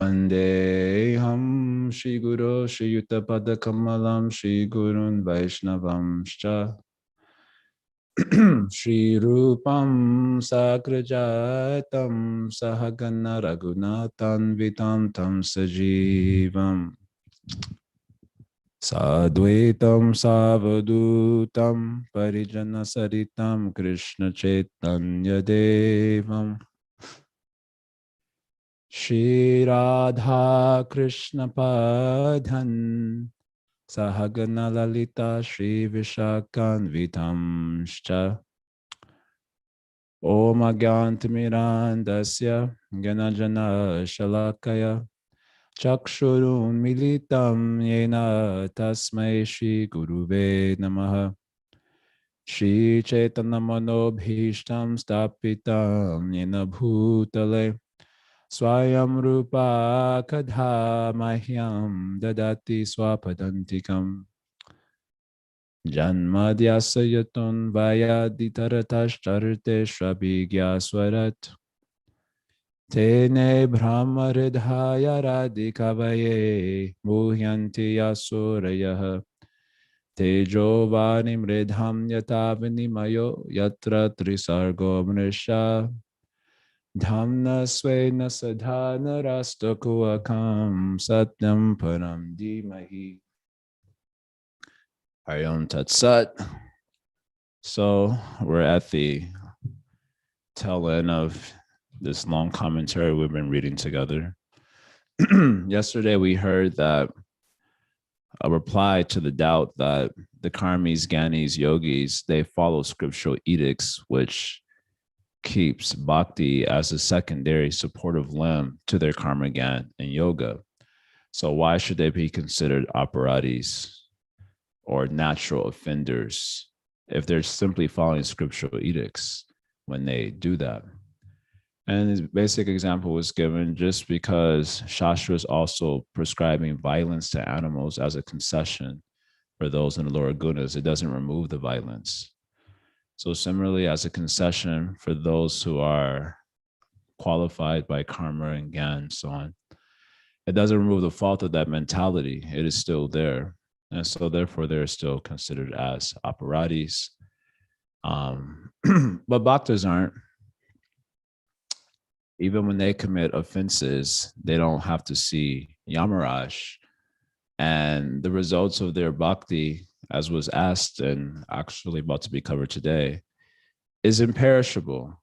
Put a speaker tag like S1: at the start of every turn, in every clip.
S1: Vandeham Shri Guru Shri Yuttapada Kamalam Shri Gurun Vaishnavamscha Shri Rupam Sagrajatam Sahagana Raghunathan Vitam Tam Sajivam Sadvaitam Savadutam Parijana Saritam Krishna Chaitanya Devam Shri Radha Krishna Padhan Sahagana Lalita Shri Vishakan Vitamscha Om Agyantimirandasya Ganajana Shalakaya Chakshurun Militam Yena Tasmai Shri Guruve Namaha Shri Chaitanya Manobhishtam Stapitam Yena Bhutale Swayam Rupa Kadha Mahyam Dadati Swapadantikam Janmadyasa Yaton Vayaditaratashtarte Shrabhigya Swarat Tene Brahmaridhaya Radhikavaye Muhyanti Yasurayah Tejo Vani Mridham Yatavani Mayo Yatra Trisargo Mrisha Dhamna Svena Sadhana Rastakuakam Satyam Param Dimahi Hariom Tat Sat. So we're at the tail end of this long commentary we've been reading together. Yesterday we heard that a reply to the doubt that the karmis, gyanis, yogis, they follow scriptural edicts, which keeps bhakti as a secondary supportive limb to their karma, gyan, and yoga. So why should they be considered operatis or natural offenders if they're simply following scriptural edicts when they do that? And his basic example was given just because Shastra is also prescribing violence to animals as a concession for those in the lower gunas. It doesn't remove the violence. So similarly, as a concession for those who are qualified by karma and gyan and so on, it doesn't remove the fault of that mentality. It is still there. And so therefore, they're still considered as operatis. But bhaktas aren't. Even when they commit offenses, they don't have to see Yamaraj. And the results of their bhakti, as was asked and actually about to be covered today, is imperishable.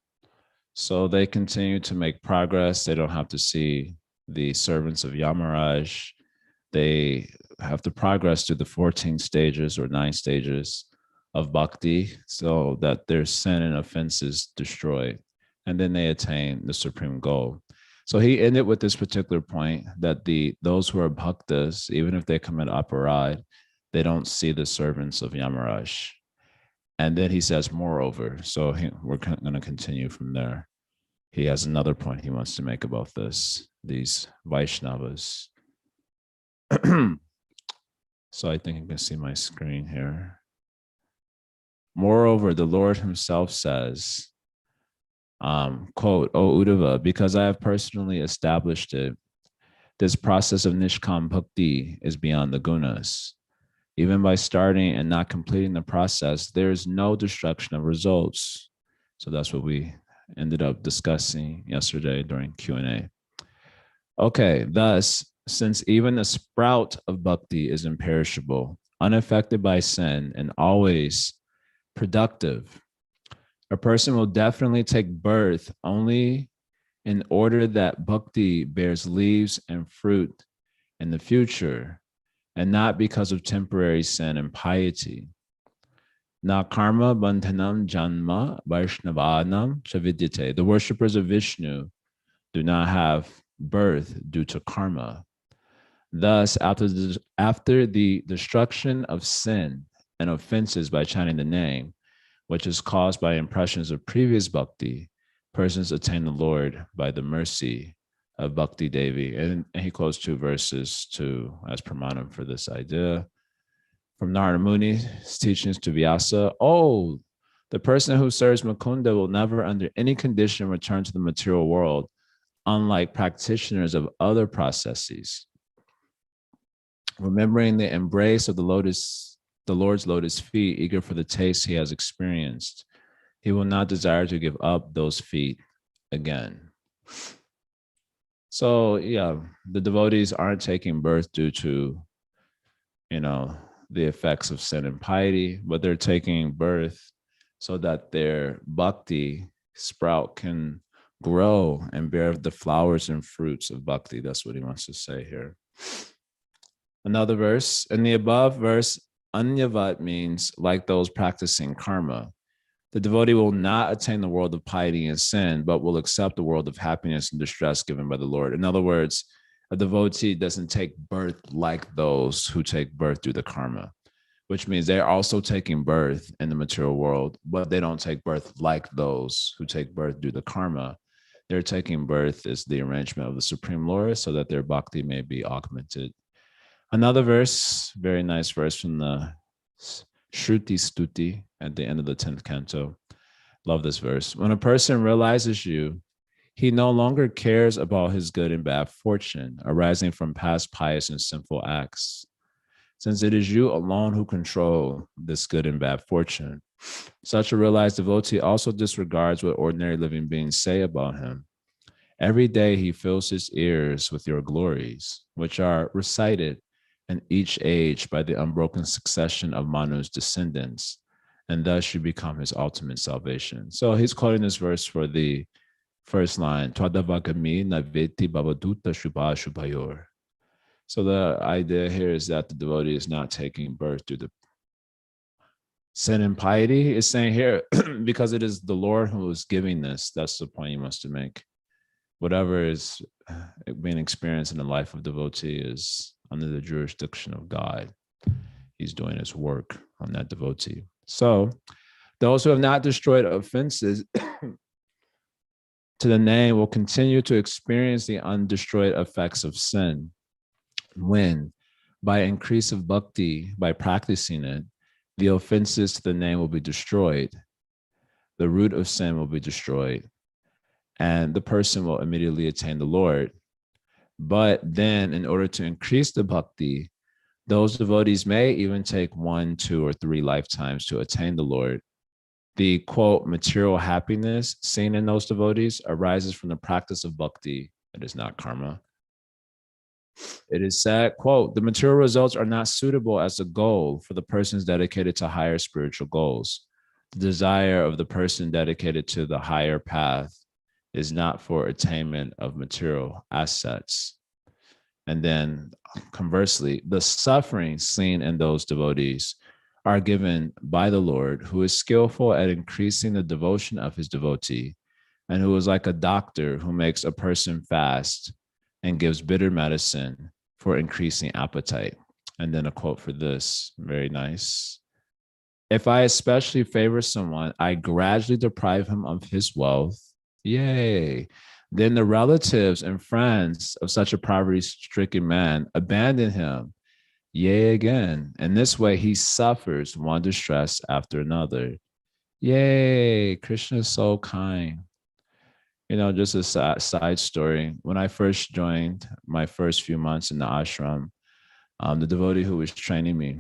S1: So they continue to make progress. They don't have to see the servants of Yamaraj. They have to progress through the 14 stages or 9 stages of bhakti so that their sin and offense is destroyed. And then they attain the supreme goal. So he ended with this particular point that those who are bhaktas, even if they commit aparad, they don't see the servants of Yamaraj. And then he says, moreover, so we're going to continue from there. He has another point he wants to make about these Vaishnavas. So I think you can see my screen here. Moreover, the Lord himself says, quote, O Uddhava, because I have personally established it, this process of Nishkam Bhakti is beyond the gunas. Even by starting and not completing the process, there is no destruction of results. So that's what we ended up discussing yesterday during Q&A. Okay, thus, since even the sprout of bhakti is imperishable, unaffected by sin, and always productive, a person will definitely take birth only in order that bhakti bears leaves and fruit in the future, and not because of temporary sin and piety. Na karma bandhanam janma vaishnavanam chavidyate. The worshippers of Vishnu do not have birth due to karma. Thus, after the destruction of sin and offenses by chanting the name, which is caused by impressions of previous bhakti, persons attain the Lord by the mercy of Bhakti Devi. And he quotes 2 verses as pramanam for this idea. From Narada Muni's teachings to Vyasa, the person who serves Mukunda will never under any condition return to the material world unlike practitioners of other processes. Remembering the embrace of the Lord's lotus feet, eager for the taste he has experienced, he will not desire to give up those feet again. So yeah, the devotees aren't taking birth due to, the effects of sin and piety, but they're taking birth so that their bhakti sprout can grow and bear the flowers and fruits of bhakti. That's what he wants to say here. Another verse, in the above verse, anyavat means like those practicing karma. The devotee will not attain the world of piety and sin, but will accept the world of happiness and distress given by the Lord. In other words, a devotee doesn't take birth like those who take birth through the karma, which means they're also taking birth in the material world, but they don't take birth like those who take birth through the karma. They're taking birth as the arrangement of the Supreme Lord so that their bhakti may be augmented. Another verse, very nice verse from the Shruti Stuti at the end of the 10th canto. Love this verse. When a person realizes you, he no longer cares about his good and bad fortune arising from past pious and sinful acts, since it is you alone who control this good and bad fortune. Such a realized devotee also disregards what ordinary living beings say about him. Every day he fills his ears with your glories, which are recited in each age by the unbroken succession of Manu's descendants, and thus you become his ultimate salvation. So he's quoting this verse for the first line, Twadavagami naveti babaduta shubha shubhayor. So the idea here is that the devotee is not taking birth through the sin and piety. Is saying here, because it is the Lord who is giving this. That's the point he wants to make. Whatever is being experienced in the life of devotee is under the jurisdiction of God. He's doing his work on that devotee. So those who have not destroyed offenses to the name will continue to experience the undestroyed effects of sin when, by increase of bhakti, by practicing it, the offenses to the name will be destroyed. The root of sin will be destroyed, and the person will immediately attain the Lord. But then, in order to increase the bhakti, those devotees may even take 1, 2, or 3 lifetimes to attain the Lord. The quote, material happiness seen in those devotees arises from the practice of bhakti. It is not karma. It is said, quote, the material results are not suitable as a goal for the persons dedicated to higher spiritual goals. The desire of the person dedicated to the higher path is not for attainment of material assets. And then conversely, the suffering seen in those devotees are given by the Lord, who is skillful at increasing the devotion of his devotee, and who is like a doctor who makes a person fast and gives bitter medicine for increasing appetite. And then a quote for this, very nice. If I especially favor someone, I gradually deprive him of his wealth. Yay. Then the relatives and friends of such a poverty-stricken man abandon him. Yea, again. In this way, he suffers one distress after another. Yay, Krishna is so kind. Just a side story. When I first joined my first few months in the ashram, the devotee who was training me,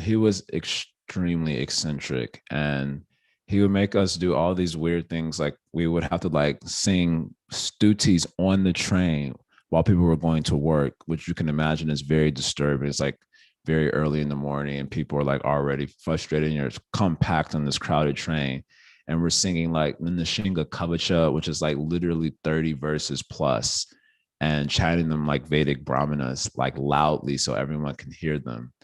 S1: he was extremely eccentric, and he would make us do all these weird things. Like we would have to sing stutis on the train while people were going to work, which you can imagine is very disturbing. It's very early in the morning and people are already frustrated and you're compact on this crowded train. And we're singing Nishinga Kavacha, which is literally 30 verses plus, and chanting them like Vedic Brahmanas, loudly so everyone can hear them.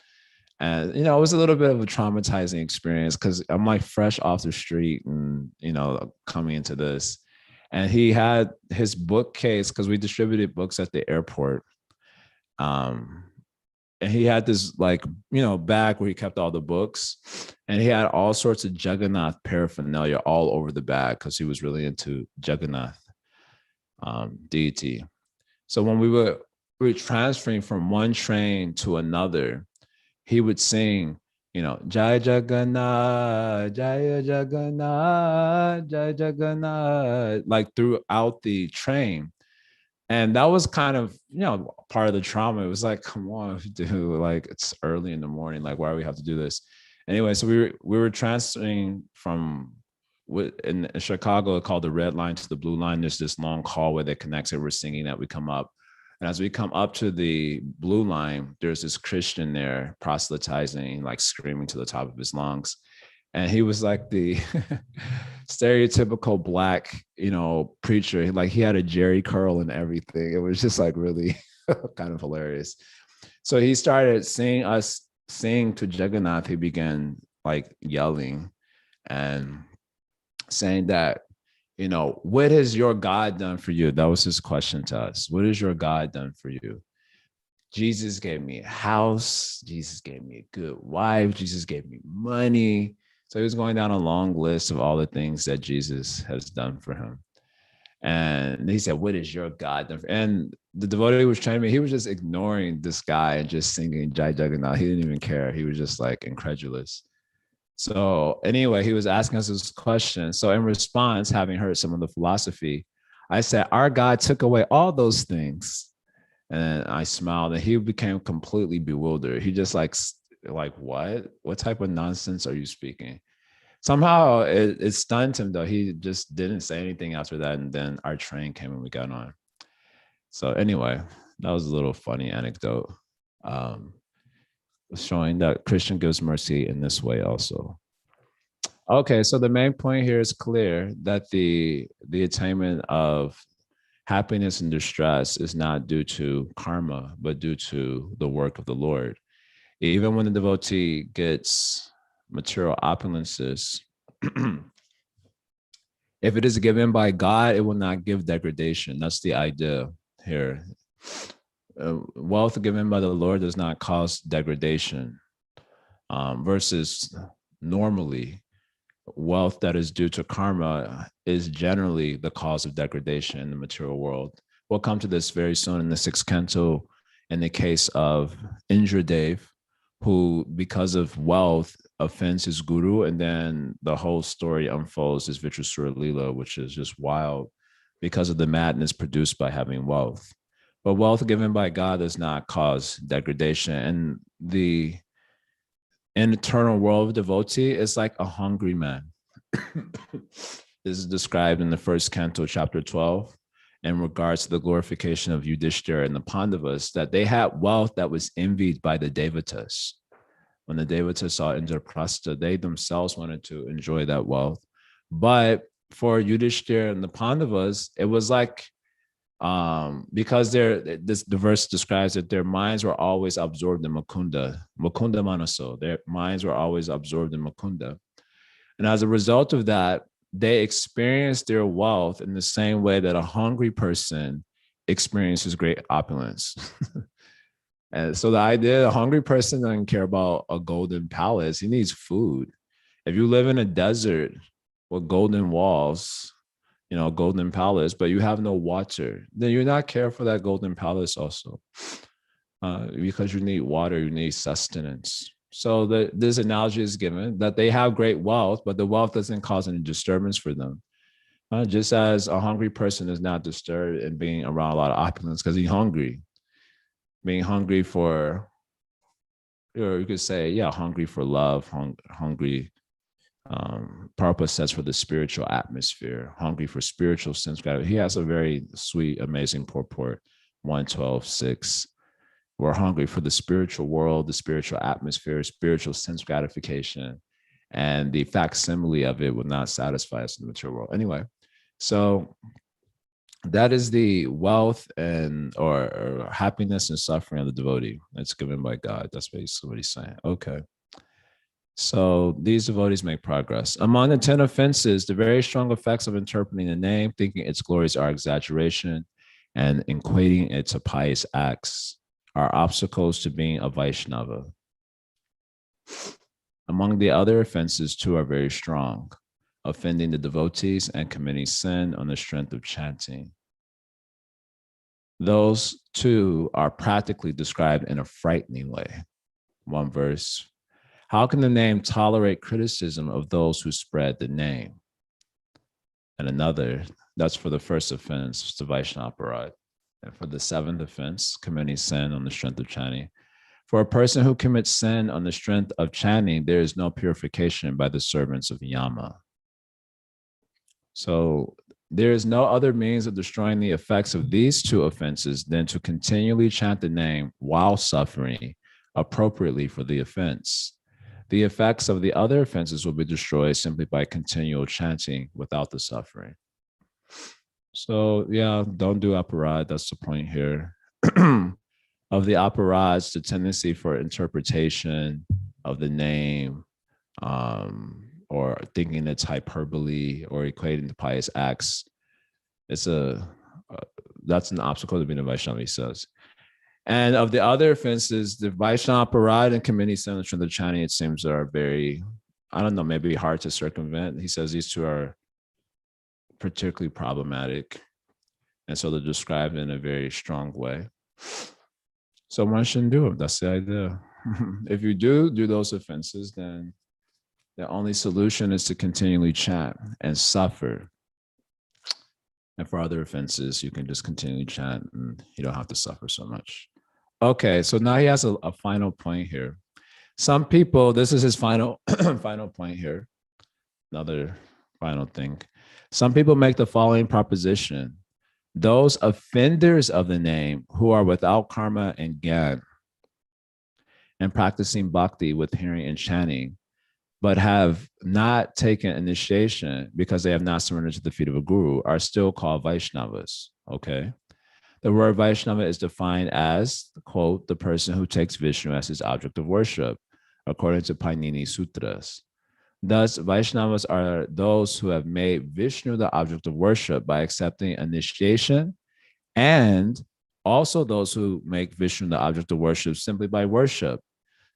S1: And, it was a little bit of a traumatizing experience because I'm fresh off the street and, coming into this. And he had his bookcase because we distributed books at the airport. And he had this bag where he kept all the books, and he had all sorts of Jagannath paraphernalia all over the bag because he was really into Jagannath deity. So when we were transferring from one train to another, he would sing Jaya Jagannath, Jaya Jagannath, Jaya Jagannath, like throughout the train. And that was kind of, part of the trauma. It was like, come on, dude, like it's early in the morning. Like, why do we have to do this? Anyway, so we were transferring from in Chicago called the red line to the blue line. There's this long hallway that connects it. We're singing that we come up. And as we come up to the blue line, there's this Christian there proselytizing, like screaming to the top of his lungs. And he was like the stereotypical black, preacher. Like he had a Jerry curl and everything. It was just like really kind of hilarious. So he started singing to Jagannath. He began like yelling and saying that, what has your God done for you? That was his question to us. What has your God done for you? Jesus gave me a house. Jesus gave me a good wife. Jesus gave me money. So he was going down a long list of all the things that Jesus has done for him. And he said, what is your God done for? And the devotee was trying to me, he was just ignoring this guy and just singing Jai Jagannath. He didn't even care. He was just like incredulous. So anyway, he was asking us this question. So in response, having heard some of the philosophy, I said, our God took away all those things. And I smiled and he became completely bewildered. He just like what type of nonsense are you speaking? Somehow it stunned him though. He just didn't say anything after that. And then our train came and we got on. So anyway, that was a little funny anecdote. Showing that Krishna gives mercy in this way also. Okay, so the main point here is clear that the attainment of happiness and distress is not due to karma, but due to the work of the Lord. Even when the devotee gets material opulences, if it is given by God, it will not give degradation. That's the idea here. Wealth given by the Lord does not cause degradation, versus normally wealth that is due to karma is generally the cause of degradation in the material world. We'll come to this very soon in the sixth canto in the case of Indradev, who, because of wealth, offends his guru, and then the whole story unfolds as Vitrasura Lila, which is just wild because of the madness produced by having wealth. But wealth given by God does not cause degradation. And the internal world of devotee is like a hungry man. This is described in the first canto, chapter 12, in regards to the glorification of Yudhishthira and the Pandavas, that they had wealth that was envied by the Devatas. When the Devatas saw Indraprastha, they themselves wanted to enjoy that wealth. But for Yudhishthira and the Pandavas, it was like, because the verse describes that their minds were always absorbed in Mukunda Manaso. Their minds were always absorbed in Mukunda. And as a result of that, they experienced their wealth in the same way that a hungry person experiences great opulence. And so the idea, a hungry person doesn't care about a golden palace. He needs food. If you live in a desert with golden walls, golden palace, but you have no water, then you're not care for that golden palace also. Because you need water, you need sustenance. So this analogy is given that they have great wealth, but the wealth doesn't cause any disturbance for them. Just as a hungry person is not disturbed in being around a lot of opulence because he's hungry. Being hungry for, or you could say, hungry for love, hungry. Prabhupada says for the spiritual atmosphere, hungry for spiritual sense gratification. He has a very sweet, amazing purport, 112.6. We're hungry for the spiritual world, the spiritual atmosphere, spiritual sense gratification, and the facsimile of it will not satisfy us in the material world. Anyway, so that is the wealth and or happiness and suffering of the devotee. It's given by God. That's basically what he's saying. Okay. So these devotees make progress. Among the 10 offenses, the very strong effects of interpreting the name, thinking its glories are exaggeration, and equating it to pious acts are obstacles to being a Vaishnava. Among the other offenses, two are very strong: offending the devotees and committing sin on the strength of chanting. Those two are practically described in a frightening way. One verse: How can the name tolerate criticism of those who spread the name? And another, that's for the first offense, the Vaishnava aparad. And for the seventh offense, committing sin on the strength of chanting. For a person who commits sin on the strength of chanting, there is no purification by the servants of Yama. So there is no other means of destroying the effects of these two offenses than to continually chant the name while suffering appropriately for the offense. The effects of the other offenses will be destroyed simply by continual chanting without the suffering. So yeah, don't do aparad. That's the point here. Of the aparads, the tendency for interpretation of the name, or thinking it's hyperbole or equating the pious acts, it's that's an obstacle to being a Vaishnava, he says. And of the other offenses, the Vaishnava aparad and committing sin on the chanting, it seems, are very, I don't know, maybe hard to circumvent. He says these two are particularly problematic. And so they're described in a very strong way. So one shouldn't do them. That's the idea. If you do those offenses, then the only solution is to continually chant and suffer. And for other offenses, you can just continually chant and you don't have to suffer so much. Okay, so now he has a final point here. Some people, this is his final final point here. Another final thing. Some people make the following proposition. Those offenders of the name who are without karma and gyan and practicing bhakti with hearing and chanting, but have not taken initiation because they have not surrendered to the feet of a guru, are still called Vaishnavas. Okay. The word Vaishnava is defined as, quote, the person who takes Vishnu as his object of worship, according to Painini Sutras. Thus, Vaishnavas are those who have made Vishnu the object of worship by accepting initiation, and also those who make Vishnu the object of worship simply by worship,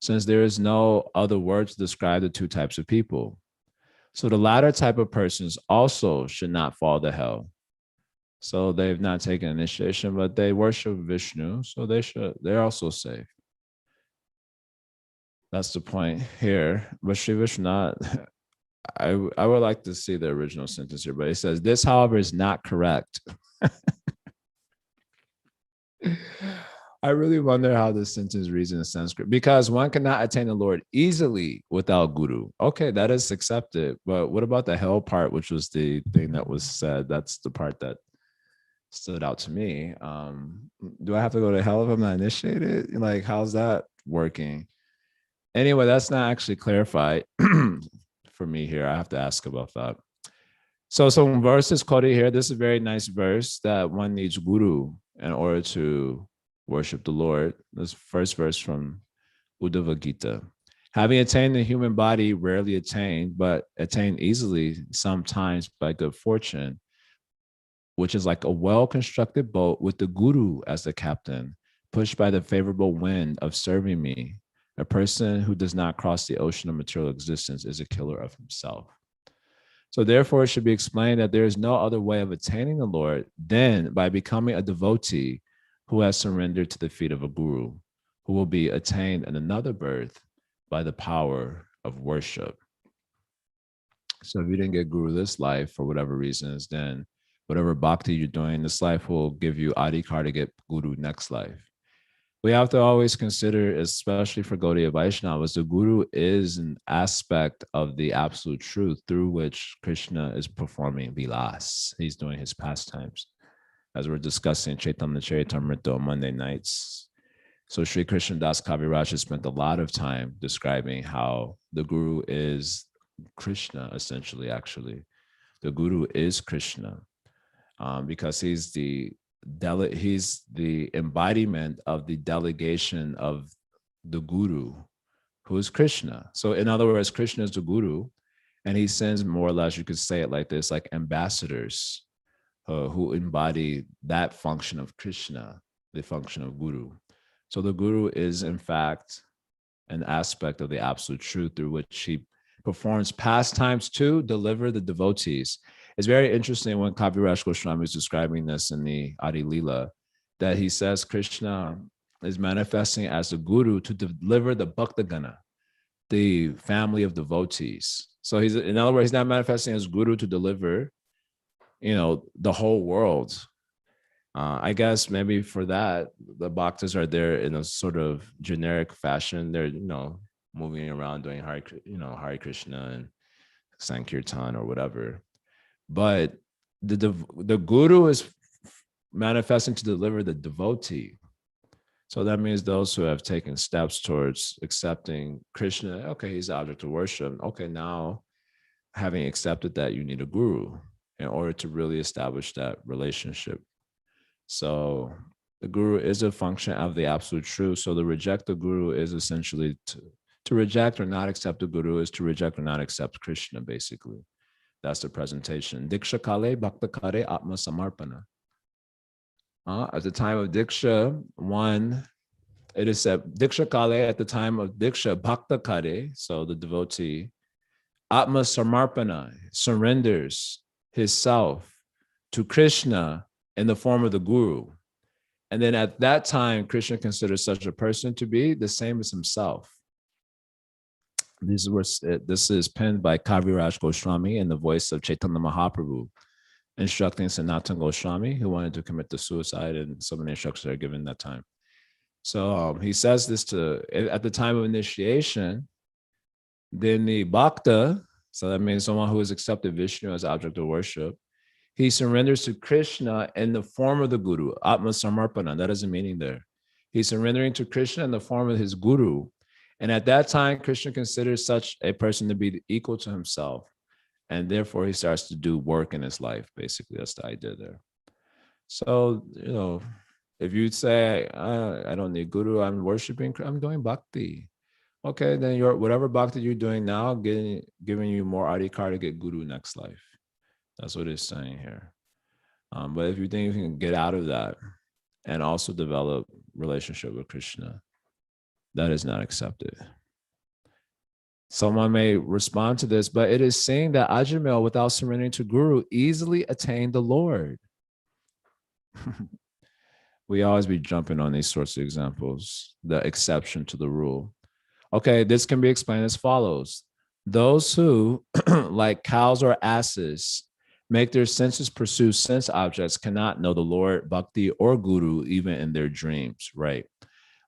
S1: since there is no other word to describe the two types of people. So the latter type of persons also should not fall to hell. So they've not taken initiation, but they worship Vishnu, so they're also safe. That's the point here. But Sri Vishwanath, I would like to see the original sentence here, but it says, this, however, is not correct. I really wonder how this sentence reads in Sanskrit, because one cannot attain the Lord easily without guru. Okay, that is accepted. But what about the hell part, which was the thing that was said? That's the part that stood out to me. Do I have to go to hell if I'm not initiated? Like, how's that working? Anyway, that's not actually clarified for me here. I have to ask about that. So some verses quoted here. This is a very nice verse that one needs guru in order to worship the Lord. This first verse from Uddhava Gita. Having attained the human body, rarely attained, but attained easily sometimes by good fortune, which is like a well-constructed boat with the guru as the captain, pushed by the favorable wind of serving me. A person who does not cross the ocean of material existence is a killer of himself. So therefore, it should be explained that there is no other way of attaining the Lord than by becoming a devotee who has surrendered to the feet of a guru, who will be attained in another birth by the power of worship. So if you didn't get guru this life for whatever reasons, then whatever bhakti you're doing this life will give you adhikar to get guru next life. We have to always consider, especially for Gaudiya Vaishnavas, the guru is an aspect of the absolute truth through which Krishna is performing vilas. He's doing his pastimes, as we're discussing Chaitanya Charitamrita on Monday nights. So Sri Krishna Das Kaviraj has spent a lot of time describing how the guru is Krishna, essentially, actually. The guru is Krishna, because he's the embodiment of the delegation of the guru, who is Krishna. So in other words, Krishna is the guru, and he sends, more or less, you could say it like this, like ambassadors who embody that function of Krishna, the function of guru. So the guru is, in fact, an aspect of the absolute truth through which he performs pastimes to deliver the devotees. It's very interesting when Kaviraj Goswami is describing this in the Adi Lila, that he says Krishna is manifesting as the guru to deliver the Bhaktagana. the family of devotees. So he's, in other words, he's not manifesting as guru to deliver, the whole world. I guess maybe for that, the bhaktas are there in a sort of generic fashion. They're, moving around doing Hare Krishna and Sankirtan or whatever. But the guru is manifesting to deliver the devotee. So that means those who have taken steps towards accepting Krishna, okay, he's the object of worship. Okay, now having accepted that, you need a guru in order to really establish that relationship. So the guru is a function of the absolute truth. So to reject the guru is essentially to reject or not accept the guru is to reject or not accept Krishna, basically. That's the presentation. Diksha kale bhakta kare atma samarpana. At the time of Diksha, it is said, Diksha kale, at the time of Diksha, bhakta kare, so the devotee, atma samarpana, surrenders his self to Krishna in the form of the guru. And then at that time, Krishna considers such a person to be the same as himself. This is penned by Kaviraj Goswami in the voice of Chaitanya Mahaprabhu, instructing Sanatana Goswami, who wanted to commit the suicide, and so many instructions are given that time. So he says this at the time of initiation, then the bhakta, so that means someone who has accepted Vishnu as object of worship, he surrenders to Krishna in the form of the guru, Atma Samarpana. That is the meaning there. He's surrendering to Krishna in the form of his guru. And at that time, Krishna considers such a person to be equal to himself. And therefore, he starts to do work in his life. Basically, that's the idea there. So, if you say, I don't need guru, I'm worshiping, I'm doing bhakti. Okay, then whatever bhakti you're doing now, giving you more adhikar to get guru next life. That's what it's saying here. But if you think you can get out of that and also develop relationship with Krishna, that is not accepted. Someone may respond to this, but it is saying that Ajamil, without surrendering to Guru, easily attained the Lord. We always be jumping on these sorts of examples, the exception to the rule. Okay, this can be explained as follows. Those who, like cows or asses, make their senses pursue sense objects cannot know the Lord, Bhakti, or Guru even in their dreams, right?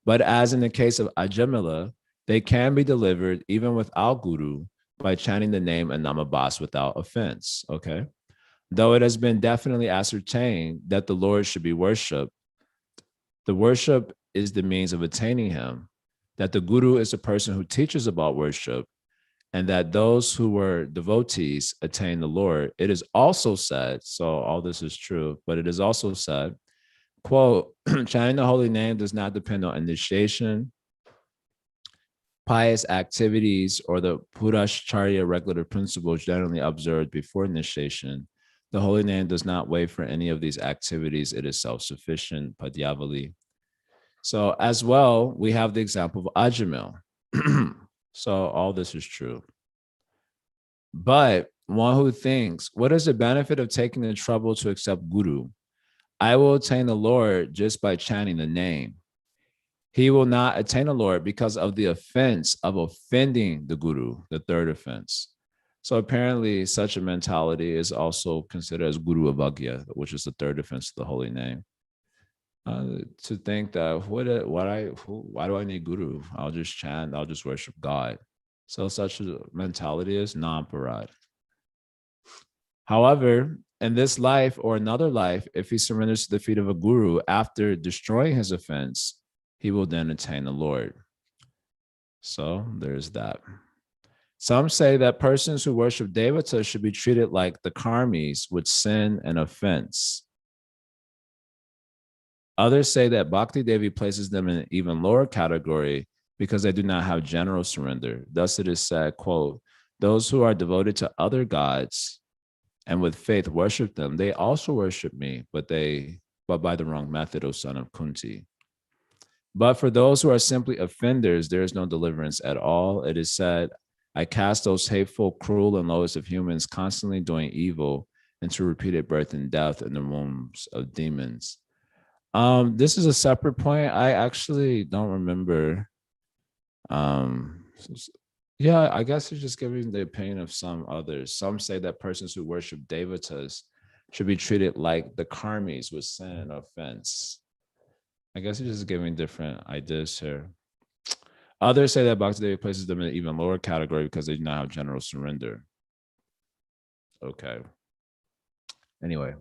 S1: But as in the case of Ajamila, they can be delivered even without Guru by chanting the name and Namabhas without offense, okay? Though it has been definitely ascertained that the Lord should be worshipped, the worship is the means of attaining him, that the Guru is the person who teaches about worship, and that those who were devotees attain the Lord. It is also said, so all this is true, but it is also said, quote, chanting the holy name does not depend on initiation, pious activities, or the Purashcharya regulative principles generally observed before initiation. The holy name does not wait for any of these activities. It is self-sufficient, Padyavali. So as well, we have the example of Ajamil. So all this is true. But one who thinks, what is the benefit of taking the trouble to accept Guru? I will attain the Lord just by chanting the name. He will not attain the Lord because of the offense of offending the Guru, the third offense. So apparently such a mentality is also considered as Guru Avagya, which is the third offense of the holy name. To think that why do I need Guru? I'll just chant, I'll just worship God. So such a mentality is non-parad. However, in this life or another life, if he surrenders to the feet of a guru after destroying his offense, he will then attain the Lord. So there's that. Some say that persons who worship Devatas should be treated like the karmis with sin and offense. Others say that Bhakti Devi places them in an even lower category because they do not have general surrender. Thus it is said, quote, those who are devoted to other gods and with faith worship them, they also worship me, but by the wrong method, O son of Kunti. But for those who are simply offenders, there is no deliverance at all. It is said, I cast those hateful, cruel, and lowest of humans constantly doing evil into repeated birth and death in the wombs of demons. This is a separate point. I actually don't remember Yeah, I guess it's just giving the opinion of some others. Some say that persons who worship devatas should be treated like the karmis with sin and offense. I guess it's just giving different ideas here. Others say that Bhaktidevi places them in an even lower category because they do not have general surrender. Okay. Anyway,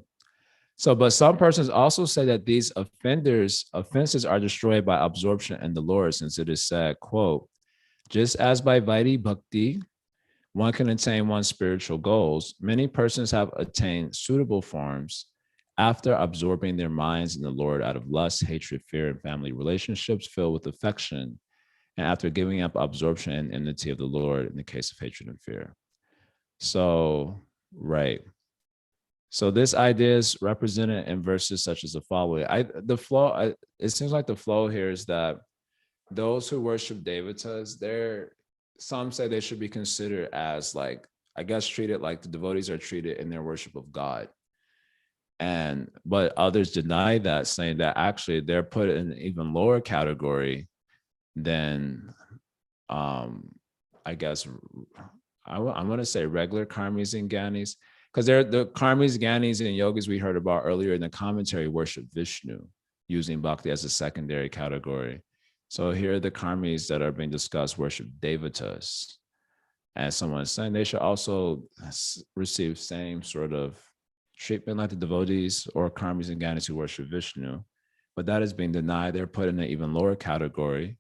S1: so but some persons also say that these offenses are destroyed by absorption in the Lord, since it is said, quote, just as by Vaidhi Bhakti, one can attain one's spiritual goals, many persons have attained suitable forms after absorbing their minds in the Lord out of lust, hatred, fear, and family relationships filled with affection, and after giving up absorption and enmity of the Lord in the case of hatred and fear. So, right. So this idea is represented in verses such as the following. It seems like the flow here is that those who worship devatas, some say they should be considered as like, I guess, treated like the devotees are treated in their worship of God. But others deny that, saying that actually they're put in an even lower category than, I guess, I'm going to say regular karmis and gyanis, because they're the karmis, gyanis, and yogis we heard about earlier in the commentary worship Vishnu, using bhakti as a secondary category. So here are the karmis that are being discussed worship devatas. As someone is saying, they should also receive same sort of treatment like the devotees or karmis and gyanis who worship Vishnu. But that is being denied. They're put in an even lower category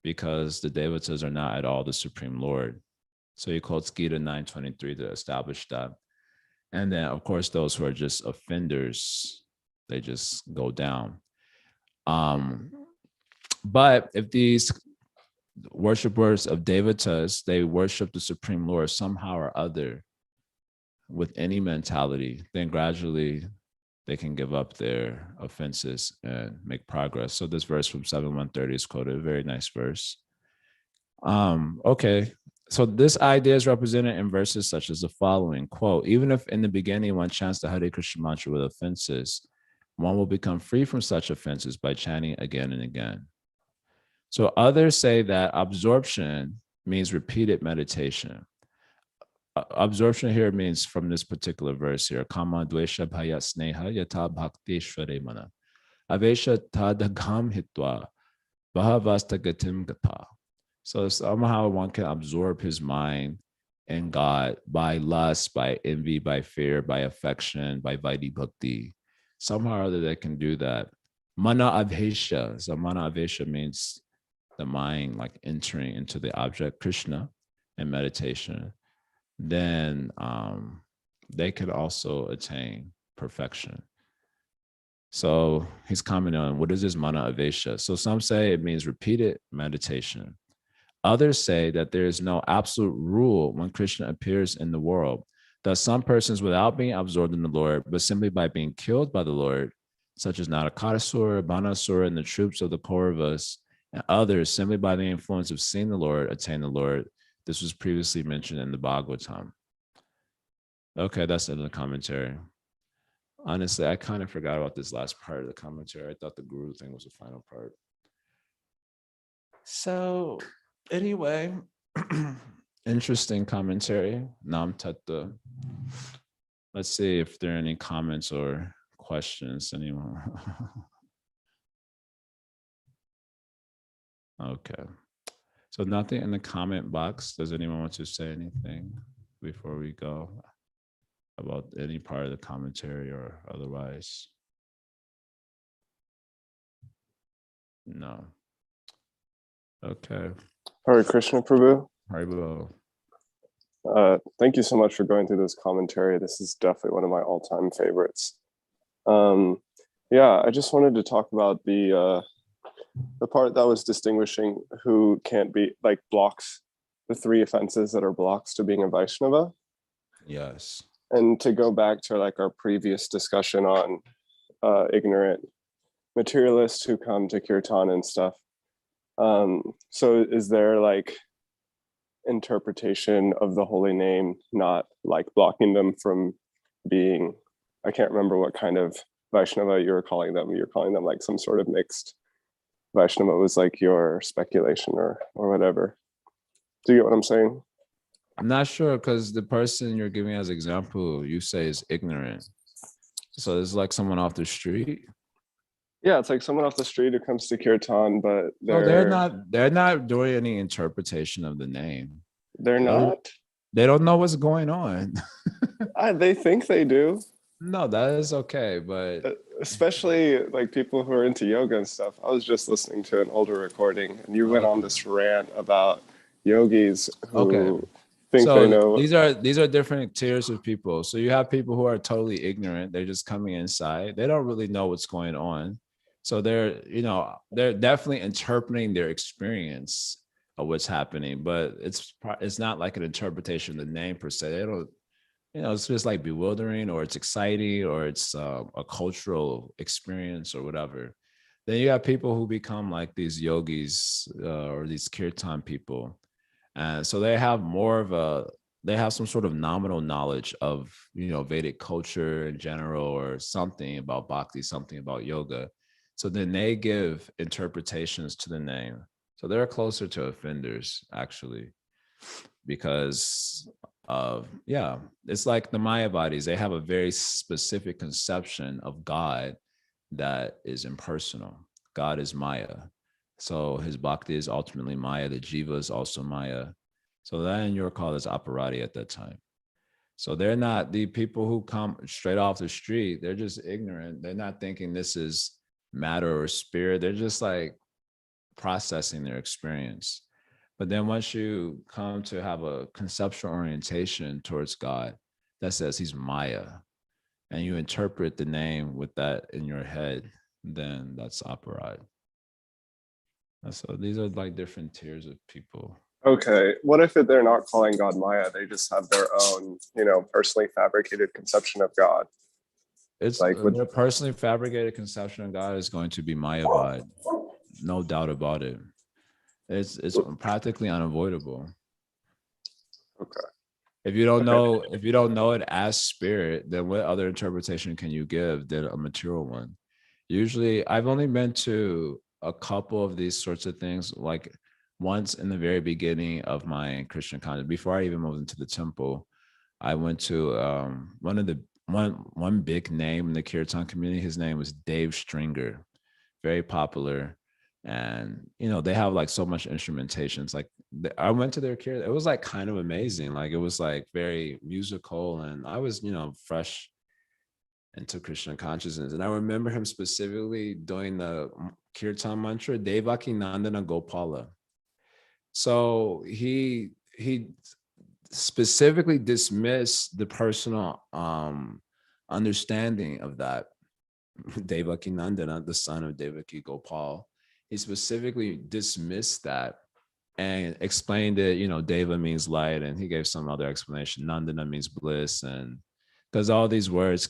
S1: because the devatas are not at all the Supreme Lord. So he quotes Gita 9:23 to establish that. And then, of course, those who are just offenders, they just go down. But if these worshipers of devatas, they worship the Supreme Lord somehow or other with any mentality, then gradually they can give up their offenses and make progress. So this verse from 7:130 is quoted, a very nice verse. Okay. So this idea is represented in verses such as the following, quote, even if in the beginning one chants the Hare Krishna mantra with offenses, one will become free from such offenses by chanting again and again. So others say that absorption means repeated meditation. Absorption here means from this particular verse here, kama dvesha bhaya sneha yata bhakti shvare mana. Avesha tadagam hitwa bhavasta gatim gata. So somehow one can absorb his mind in God by lust, by envy, by fear, by affection, by vaidhi bhakti. Somehow or other they can do that. Mana avesha. So mana avesha means the mind like entering into the object Krishna in meditation. Then they could also attain perfection. So he's commenting on what is this mana avesha. So some say it means repeated meditation. Others say that there is no absolute rule when Krishna appears in the world. Thus, some persons, without being absorbed in the Lord, but simply by being killed by the Lord, such as Narakasura, Banasura, and the troops of the Kauravas, and others, simply by the influence of seeing the Lord, attain the Lord. This was previously mentioned in the Bhagavatam. Okay, that's in the commentary. Honestly, I kind of forgot about this last part of the commentary. I thought the guru thing was the final part. So anyway, interesting commentary. Nam Tattva. Let's see if there are any comments or questions. Anyone? Okay. So nothing in the comment box. Does anyone want to say anything before we go about any part of the commentary or otherwise? No. Okay.
S2: Hare Krishna, Prabhu.
S1: Haribo.
S2: Thank you so much for going through this commentary. This is definitely one of my all-time favorites. Yeah, I just wanted to talk about the part that was distinguishing who can't be, like, blocks, the three offenses that are blocks to being a Vaishnava.
S1: Yes.
S2: And to go back to like our previous discussion on ignorant materialists who come to kirtan and stuff. So is there like interpretation of the holy name not like blocking them from being, I can't remember what kind of Vaishnava you were calling them. You're calling them like some sort of mixed Vaishnava. It was like your speculation or whatever. Do you get what I'm saying?
S1: I'm not sure, because the person you're giving as example, you say is ignorant. So it's like someone off the street.
S2: Yeah, it's like someone off the street who comes to kirtan, but
S1: No, they're not doing any interpretation of the name.
S2: they're
S1: They're,
S2: not.
S1: they don't know what's going on.
S2: They think they do.
S1: No, that is okay, but
S2: Especially like people who are into yoga and stuff. I was just listening to an older recording, and you went on this rant about yogis
S1: okay.
S2: who think they
S1: So
S2: know.
S1: these are different tiers of people. So you have people who are totally ignorant. They're just coming inside. They don't really know what's going on. So they're definitely interpreting their experience of what's happening, but it's not like an interpretation of the name per se. They don't, it's just like bewildering, or it's exciting, or it's a cultural experience or whatever. Then you have people who become like these yogis or these kirtan people, and so they have some sort of nominal knowledge of Vedic culture in general, or something about bhakti, something about yoga. So then they give interpretations to the name. So they're closer to offenders, actually, because it's like the Mayavadis. They have a very specific conception of God that is impersonal. God is Maya. So his bhakti is ultimately Maya. The jiva is also Maya. So that in your call is operati at that time. So they're not the people who come straight off the street. They're just ignorant. They're not thinking this is matter or spirit. They're just like processing their experience. But then once you come to have a conceptual orientation towards God that says he's Maya, and you interpret the name with that in your head, then that's aparad. So these are like different tiers of people.
S2: Okay, what if they're not calling God Maya? They just have their own, personally fabricated conception of God.
S1: It's
S2: Like,
S1: their personally fabricated conception of God is going to be Mayavad, no doubt about it. It's practically unavoidable.
S2: Okay.
S1: If you don't know it as spirit, then what other interpretation can you give than a material one? Usually, I've only been to a couple of these sorts of things, like once in the very beginning of my Christian content, before I even moved into the temple. I went to one big name in the Kirtan community. His name was Dave Stringer, very popular. And they have like so much instrumentations. Like I went to their Kirtan. It was like kind of amazing. Like it was like very musical, and I was fresh into Krishna consciousness. And I remember him specifically doing the Kirtan mantra, Devaki Nandana Gopala. So he specifically dismiss the personal understanding of that. Devaki Nandana, the son of Devaki Gopal, he specifically dismissed that and explained it. Deva means light, and he gave some other explanation. Nandana means bliss, and because all these words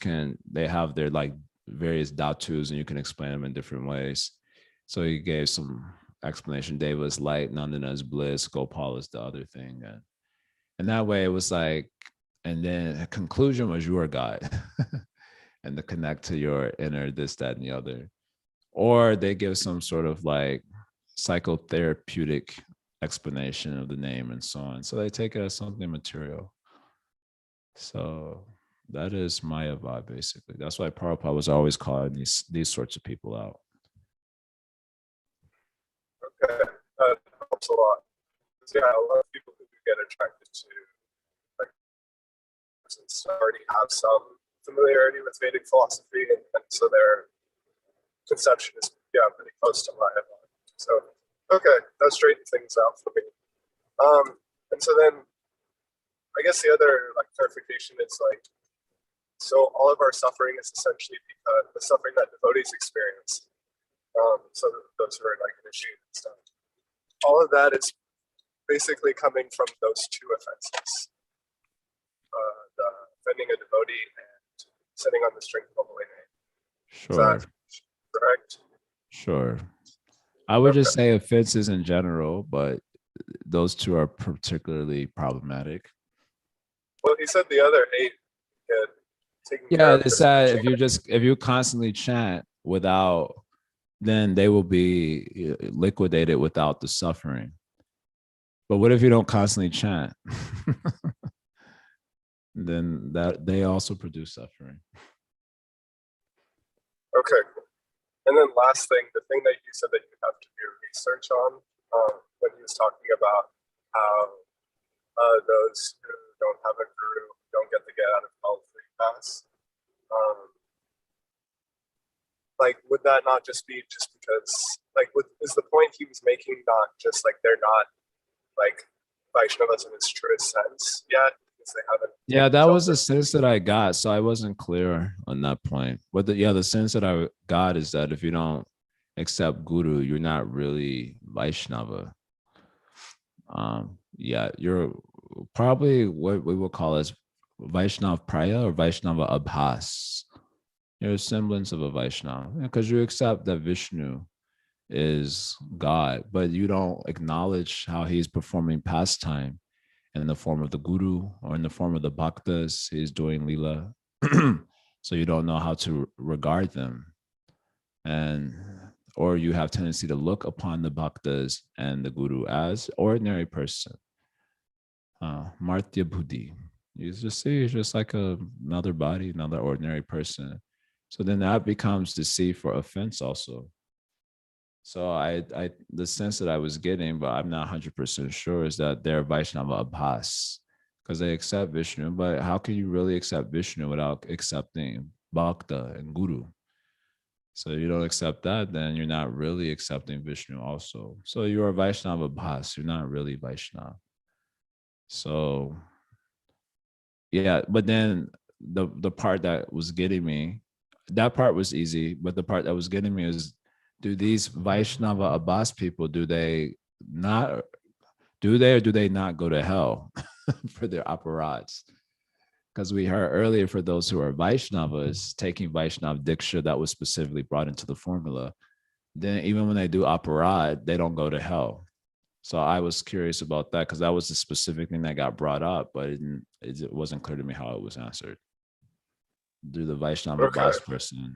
S1: they have their like various dhatus, and you can explain them in different ways. So he gave some explanation. Deva is light, Nandana is bliss, Gopal is the other thing, and that way it was like, and then a conclusion was your God, and to connect to your inner this, that, and the other. Or they give some sort of like psychotherapeutic explanation of the name and so on. So they take it as something material. So that is Mayavad, basically. That's why Prabhupada was always calling these sorts of people out.
S2: Okay, that helps a lot. Yeah, a lot of people who get attracted to like since already have some familiarity with Vedic philosophy, and so their conception is pretty close to mine. So okay, that straightens things out for me. And so then I guess the other like clarification is like, so all of our suffering is essentially because the suffering that devotees experience. So those who are like initiated and stuff, all of that is basically coming from those two offenses: the offending a devotee and sitting on the string of a holy name.
S1: Sure.
S2: Is that correct?
S1: Sure. I would just say offenses in general, but those two are particularly problematic.
S2: Well, he said the other 8
S1: it's that if you constantly chant without, then they will be liquidated without the suffering. But what if you don't constantly chant? Then that they also produce suffering.
S2: Okay. And then last thing, the thing that you said that you have to do research on, when he was talking about how those who don't have a guru don't get the get out of hell free pass. Like, would that not just be just because, like, is the point he was making not just like they're not like Vaishnavas in its truest sense yet because they haven't?
S1: Yeah, that was the sense that I got. So I wasn't clear on that point. But the sense that I got is that if you don't accept guru, you're not really Vaishnava. Yeah, you're probably what we will call as Vaishnav Praya or Vaishnava Abhas. You're a semblance of a Vaishnava because you accept that Vishnu is God, but you don't acknowledge how he's performing pastime in the form of the guru or in the form of the bhaktas. He's doing lila. So you don't know how to regard them. And or you have tendency to look upon the bhaktas and the guru as ordinary person. Martya Buddhi. You just see it's just like another body, another ordinary person. So then that becomes deceit for offense also. So I the sense that I was getting, but I'm not 100% sure, is that they're Vaishnava Abhas because they accept Vishnu. But how can you really accept Vishnu without accepting Bhakta and Guru? So you don't accept that, then you're not really accepting Vishnu also. So you're a Vaishnava Abhas. You're not really Vaishnava. So yeah, but then the part that was getting me, that part was easy, but the part that was getting me is, do these Vaishnava Abbas people, do they or do they not go to hell for their aparats? Because we heard earlier, for those who are Vaishnavas taking Vaishnav Diksha that was specifically brought into the formula, then even when they do aparat, they don't go to hell. So I was curious about that because that was the specific thing that got brought up, but it wasn't clear to me how it was answered. Do the Vaishnava Bas person,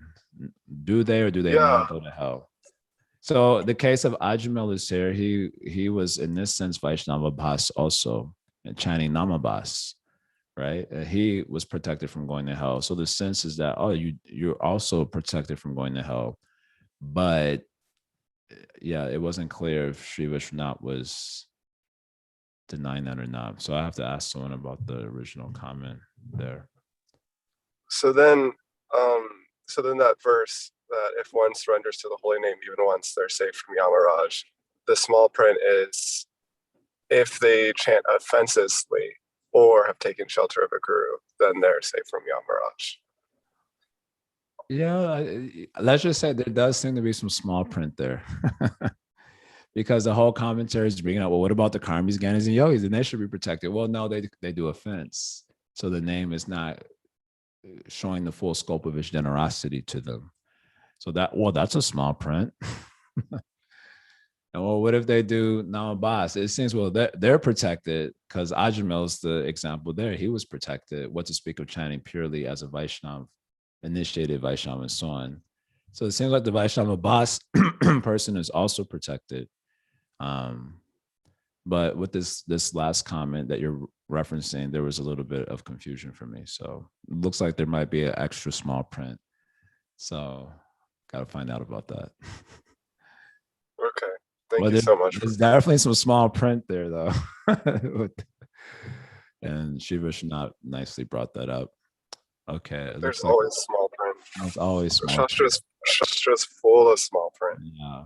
S1: do they or do they not go to hell? So the case of Ajmal is here. He was in this sense Vaishnava Bas also, and chanting Namabas, right? He was protected from going to hell. So the sense is that, you're also protected from going to hell, but yeah, it wasn't clear if Sri Vishwanath was denying that or not. So I have to ask someone about the original comment there.
S2: So then that verse that if one surrenders to the holy name even once, they're safe from Yamaraj. The small print is if they chant offensively or have taken shelter of a guru, then they're safe from Yamaraj.
S1: Yeah, let's just say there does seem to be some small print there. Because the whole commentary is bringing up, well, what about the karmis, gyanis, and yogis? And they should be protected. Well, no, they do offense. So the name is not showing the full scope of his generosity to them. So that's a small print. And well, what if they do Namabas? It seems, well, they're protected because Ajamel's the example there. He was protected. What to speak of chanting purely as a Vaishnav, initiated Vaishnav, and so on. So it seems like the Vaishnava Bas person is also protected. But with this last comment that you're referencing, there was a little bit of confusion for me. So it looks like there might be an extra small print. So got to find out about that.
S2: Okay. Thank you so much.
S1: There's definitely some small print there, though. And Shiva Vishwanath nicely brought that up. Okay.
S2: There's always small print.
S1: There's always small print.
S2: Shastra's full of small print.
S1: Yeah.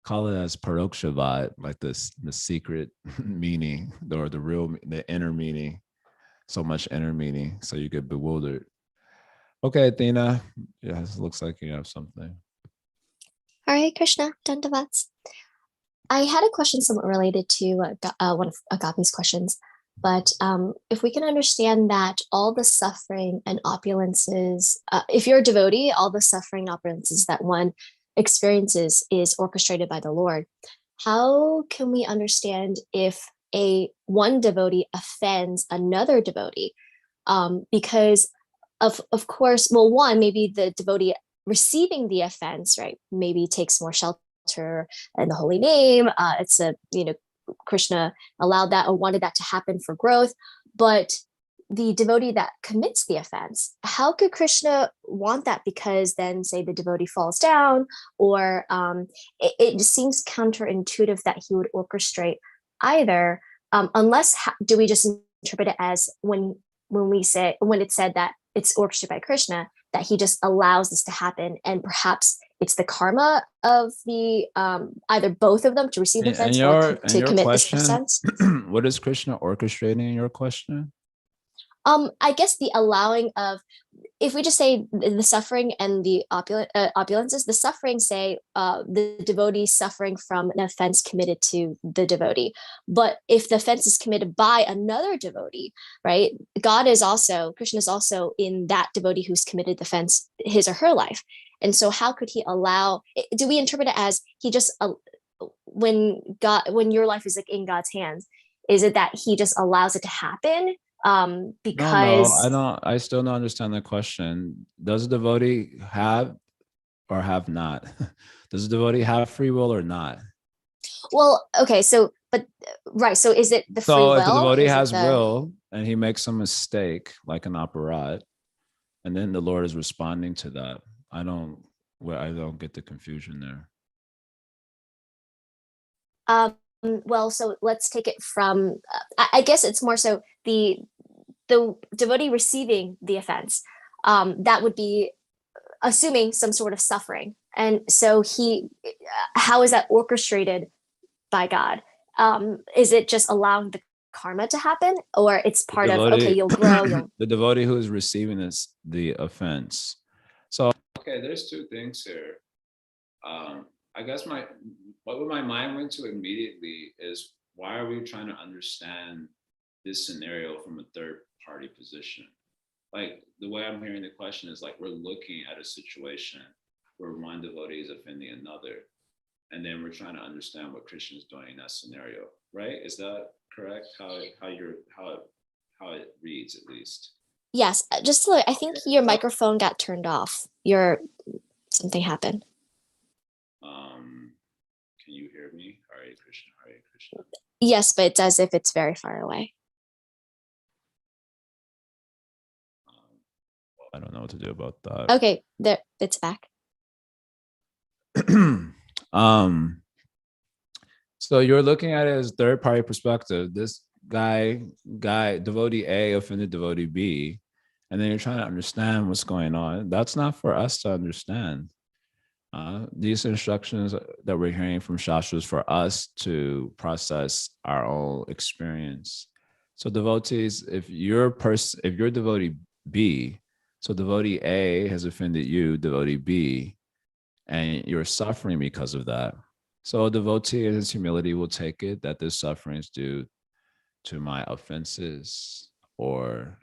S1: Call it as parokshavad, like the secret meaning, or the inner meaning. So much inner meaning, so you get bewildered. Okay, Athena. Yes, looks like you have something.
S3: Hare Krishna, Dandavats. I had a question somewhat related to one of Agapi's questions, but if we can understand that all the suffering and opulences, if you're a devotee, all the suffering and opulences that one experiences is orchestrated by the Lord, how can we understand if one devotee offends another devotee? Because of course, well, one, maybe the devotee receiving the offense, right, maybe takes more shelter in the holy name. It's a Krishna allowed that or wanted that to happen for growth. But the devotee that commits the offense, how could Krishna want that? Because then, say, the devotee falls down, or it just seems counterintuitive that he would orchestrate either, unless do we just interpret it as when it's said that it's orchestrated by Krishna, that he just allows this to happen, and perhaps it's the karma of the either both of them to receive the offense or to commit this offense.
S1: What is Krishna orchestrating in your question?
S3: I guess the allowing of, if we just say the suffering and the opulences, the suffering, say, the devotee suffering from an offense committed to the devotee. But if the offense is committed by another devotee, right, Krishna is also in that devotee who's committed the offense, his or her life. And so how could he allow, do we interpret it as he just, when your life is like in God's hands, is it that he just allows it to happen? Because
S1: no, I still don't understand the question. Does the devotee have or have not? Does the devotee have free will or not?
S3: Well, okay, so is it the free will?
S1: So if the devotee has will and he makes some mistake, like an operatic, and then the Lord is responding to that, I don't get the confusion there.
S3: Well, so let's take it from, I guess it's more so the devotee receiving the offense, that would be assuming some sort of suffering. And so how is that orchestrated by God? Is it just allowing the karma to happen, or it's part of, okay, you'll grow.
S1: The devotee who is receiving the offense. So, okay, there's two things here. I guess what my mind went to immediately is, why are we trying to understand this scenario from a third party position? Like, the way I'm hearing the question is like, we're looking at a situation where one devotee is offending another, and then we're trying to understand what Krishna is doing in that scenario, right? Is that correct? How it reads, at least?
S3: Yes, just I think your microphone got turned off. Something happened.
S1: Can you hear me? Hare Krishna, Hare Krishna.
S3: Yes, but it's as if it's very far away.
S1: I don't know what to do about that.
S3: Okay, there, it's back.
S1: So you're looking at it as third party perspective. This guy, devotee A offended devotee B, and then you're trying to understand what's going on. That's not for us to understand. These instructions that we're hearing from Shastras for us to process our own experience. So devotees, if you're devotee B, so devotee A has offended you, devotee B, and you're suffering because of that. So a devotee in his humility will take it that this suffering is due to my offenses, or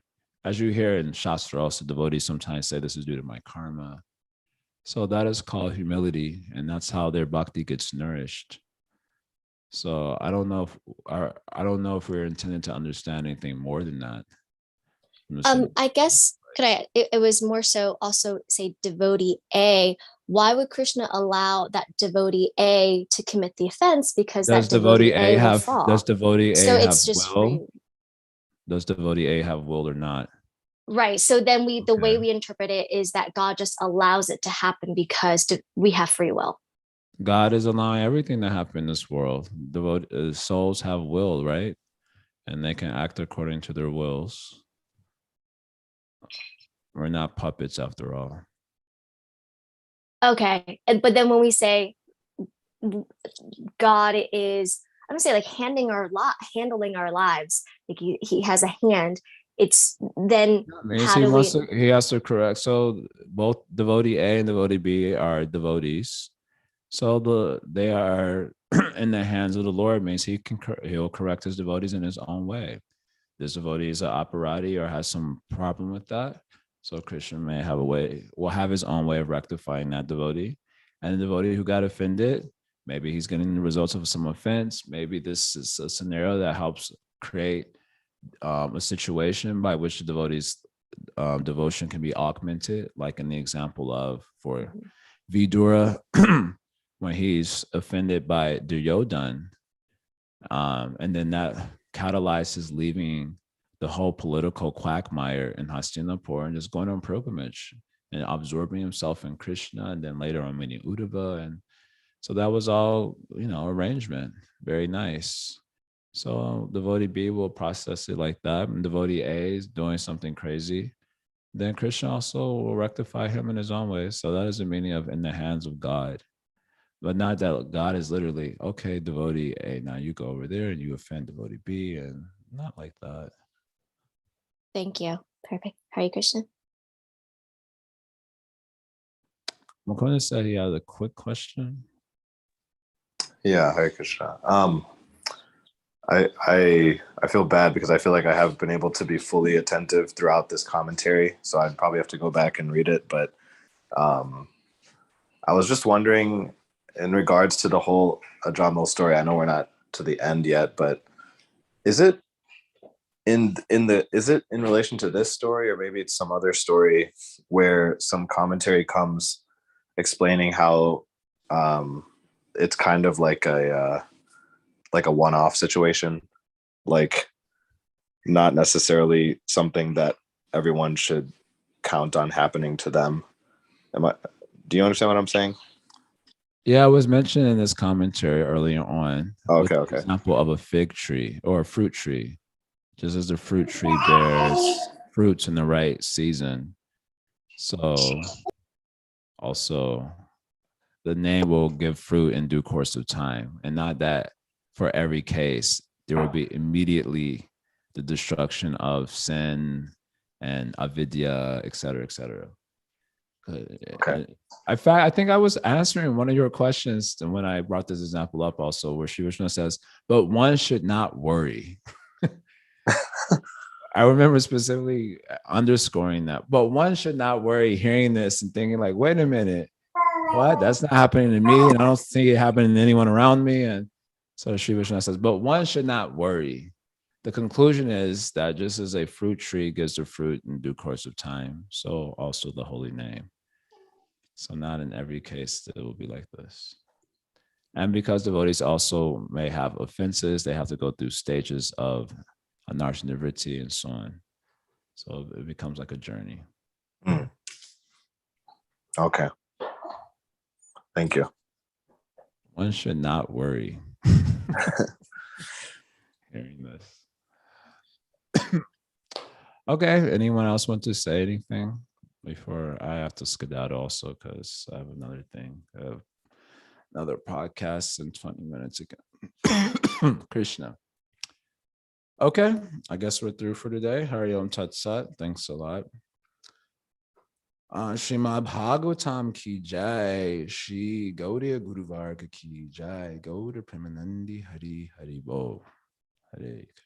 S1: as you hear in Shastra, also devotees sometimes say this is due to my karma. So that is called humility, and that's how their bhakti gets nourished. So I don't know if we're intended to understand anything more than that.
S3: I guess it was more so also say devotee A. Why would Krishna allow that devotee A to commit the offense? Because does that devotee A have fall.
S1: Does devotee A
S3: so
S1: have
S3: it's just
S1: will?
S3: Free.
S1: Does devotee A have will or not?
S3: Right. So then the way we interpret it is that God just allows it to happen because we have free will.
S1: God is allowing everything to happen in this world. Souls have will, right? And they can act according to their wills. We're not puppets after all.
S3: Okay. But then when we say God is, I'm gonna say like handling our lives, like he has a hand. It's then
S1: he has to correct. So both devotee A and devotee B are devotees. So they are in the hands of the Lord, means he'll correct his devotees in his own way. This devotee is an operati or has some problem with that, so Krishna may will have his own way of rectifying that devotee. And the devotee who got offended, maybe he's getting the results of some offense. Maybe this is a scenario that helps create a situation by which the devotee's devotion can be augmented, like in the example of for Vidura, when he's offended by Duryodhan, And then that catalyzed his leaving the whole political quagmire in Hastinapur and just going on pilgrimage and absorbing himself in Krishna, and then later on meeting Uddhava. And so that was all, arrangement. Very nice. So devotee B will process it like that, and devotee A is doing something crazy. Then Krishna also will rectify him in his own way. So that is the meaning of in the hands of God. But not that God is literally, okay, devotee A, now you go over there and you offend devotee B, and not like that.
S3: Thank you. Perfect. Hare Krishna.
S1: Mukunda said he had a quick question.
S2: Yeah, Hare Krishna. I feel bad because I feel like I haven't been able to be fully attentive throughout this commentary, so I'd probably have to go back and read it. But I was just wondering, in regards to the whole Ajamil story. I know we're not to the end yet, but is it in relation to this story, or maybe it's some other story where some commentary comes explaining how it's kind of like a one-off situation, like not necessarily something that everyone should count on happening to them. Do you understand what I'm saying?
S1: Yeah, I was mentioned in this commentary earlier on.
S2: Okay.
S1: The example of a fig tree or a fruit tree. Just as the fruit tree bears fruits in the right season, so also the name will give fruit in due course of time, and not that for every case there will be immediately the destruction of sin and avidya, etc., etc.
S2: Okay.
S1: In fact, I think I was answering one of your questions when I brought this example up also, where Sri Vishnu says, but one should not worry. I remember specifically underscoring that, but one should not worry hearing this and thinking like, wait a minute, what? That's not happening to me. And I don't see it happening to anyone around me. And so Sri Vishnu says, but one should not worry. The conclusion is that just as a fruit tree gives the fruit in due course of time, so also the holy name. So not in every case that it will be like this. And because devotees also may have offenses, they have to go through stages of anartha-nivritti and so on. So it becomes like a journey.
S2: Okay. Thank you.
S1: One should not worry hearing this. Okay. Anyone else want to say anything before I have to skedaddle also, because I have another thing, another podcast in 20 minutes again. Krishna. Okay, I guess we're through for today. Hari Om Tat Sat. Thanks a lot. Srimad Bhagavatam ki jai, Shri Gaudiya Guru Varga ki jai, Gaudiya Premanandi Hari Hari Bo. Hare Krishna.